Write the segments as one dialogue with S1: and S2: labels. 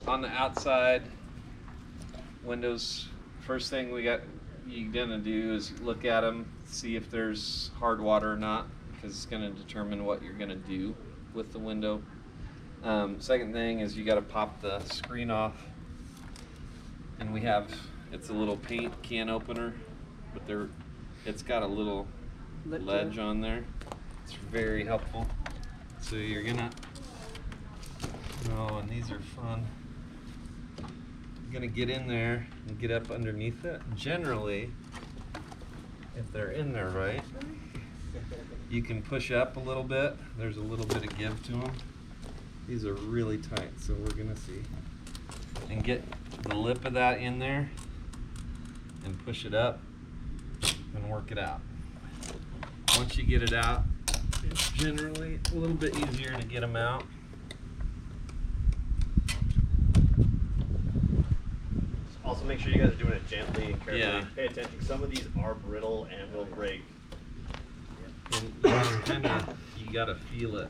S1: on the outside windows, first thing you're gonna do is look at them, see if there's hard water or not, because it's gonna determine what you're gonna do with the window. Second thing is you got to pop the screen off, and it's a little paint can opener, but it's got a little ledge on there. It's very helpful. So you're gonna, and these are fun. You're gonna get in there and get up underneath it. Generally, if they're in there right, you can push up a little bit. There's a little bit of give to them. These are really tight, so we're gonna see. And get the lip of that in there and push it up and work it out. Once you get it out, it's generally a little bit easier to get them out.
S2: Also, make sure you guys are doing it gently and carefully.
S1: Yeah.
S2: Pay attention. Some of these are brittle and will break.
S1: And you gotta feel it.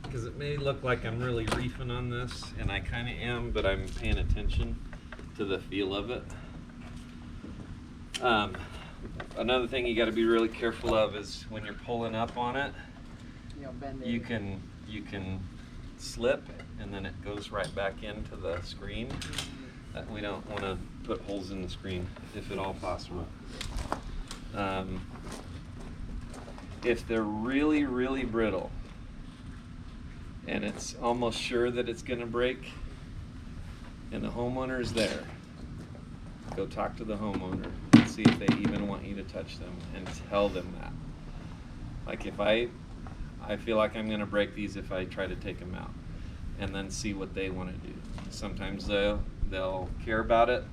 S1: Because it may look like I'm really reefing on this, and I kind of am, but I'm paying attention to the feel of it. Another thing you got to be really careful of is when you're pulling up on it, you can slip, and then it goes right back into the screen. We don't want to put holes in the screen if at all possible. If they're really, really brittle, and it's almost sure that it's going to break, and the homeowner's there, go talk to the homeowner and see if they even want you to touch them, and tell them that. Like, if I feel like I'm going to break these if I try to take them out, and then see what they want to do. Sometimes they'll care about it.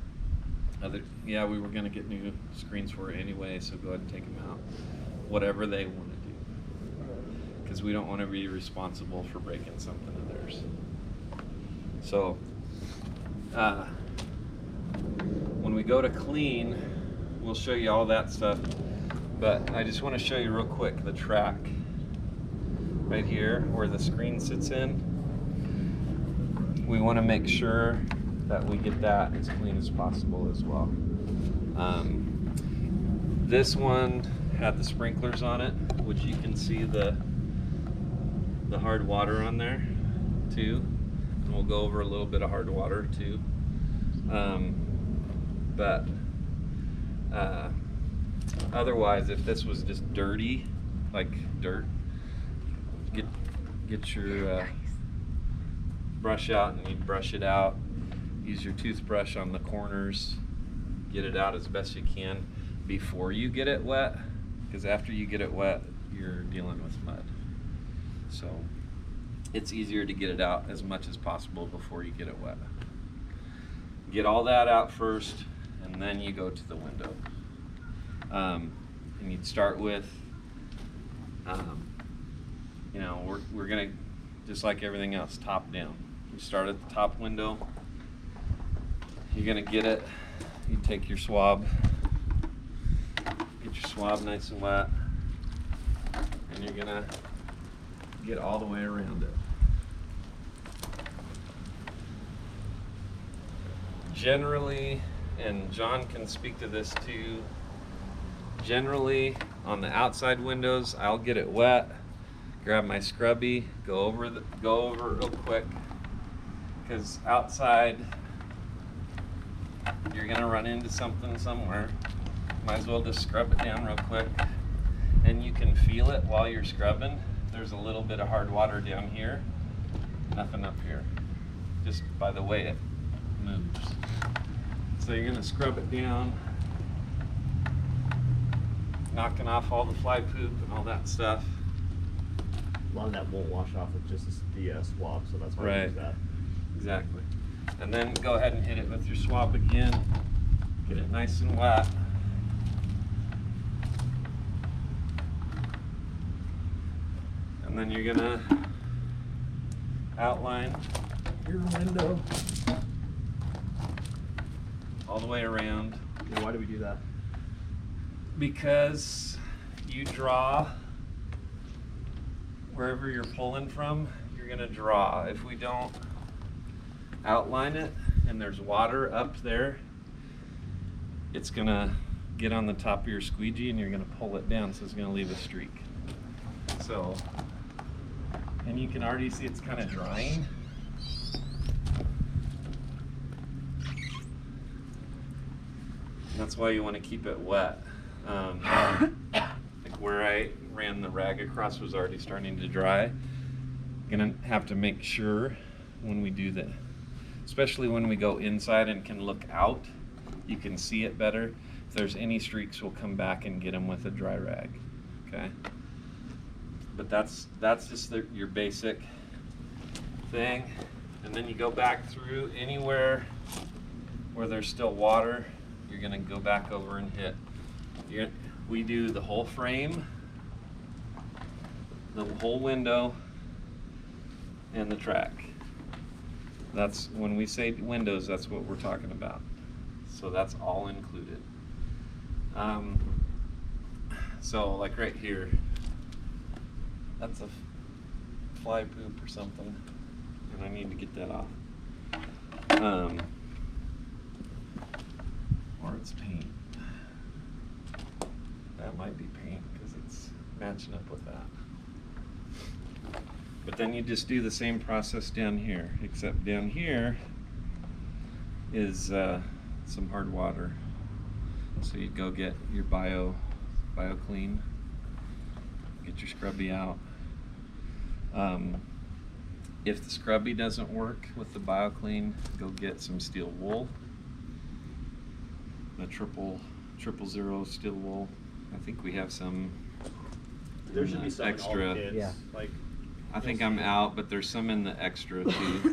S1: Yeah, we were going to get new screens for it anyway, so go ahead and take them out. Whatever they want to do. Because we don't want to be responsible for breaking something of theirs. So, when we go to clean, we'll show you all that stuff. But I just want to show you real quick the track right here where the screen sits in. We want to make sure that we get that as clean as possible as well. This one had the sprinklers on it, which you can see the hard water on there too, and we'll go over a little bit of hard water too. But otherwise, if this was just dirty, like dirt, get your brush out, and you brush it out. Use your toothbrush on the corners, get it out as best you can before you get it wet, because after you get it wet, you're dealing with mud. So it's easier to get it out as much as possible before you get it wet. Get all that out first, and then you go to the window. And you'd start with, we're gonna, just like everything else, top down. You start at the top window. You're gonna get it. You take your swab, get your swab nice and wet, and you're gonna get all the way around it. Generally, and John can speak to this too, generally on the outside windows, I'll get it wet, grab my scrubby, go over it real quick, because outside you're gonna run into something somewhere. Might as well just scrub it down real quick, and you can feel it while you're scrubbing. There's a little bit of hard water down here, nothing up here, just by the way it moves. So you're gonna scrub it down, knocking off all the fly poop and all that stuff.
S2: A lot of that won't wash off with just the swab, so that's why I use that.
S1: Exactly. And then go ahead and hit it with your swab again. Get it nice and wet. And then you're gonna outline your window all the way around.
S2: And why do we do that?
S1: Because you draw wherever you're pulling from, you're gonna draw. If we don't outline it and there's water up there, it's gonna get on the top of your squeegee and you're gonna pull it down, so it's gonna leave a streak. So, and you can already see it's kind of drying. That's why you want to keep it wet. Like where I ran the rag across was already starting to dry. Gonna have to make sure when we do that, especially when we go inside and can look out, you can see it better. If there's any streaks, we'll come back and get them with a dry rag. Okay. But that's just your basic thing, and then you go back through anywhere where there's still water. You're gonna go back over and hit. We do the whole frame, the whole window, and the track. That's when we say windows, that's what we're talking about. So that's all included. So like right here, that's a fly poop or something, and I need to get that off. Or it's paint. That might be paint because it's matching up with that. But then you just do the same process down here, except down here is some hard water. So you go get your BioClean, get your scrubby out. If the scrubby doesn't work with the BioClean, go get some steel wool. The triple zero steel wool. I think we have some.
S2: There should be some
S1: extra.
S2: in all the kits.
S3: Yeah.
S2: Like,
S1: I think I'm out, but there's some in the extra too.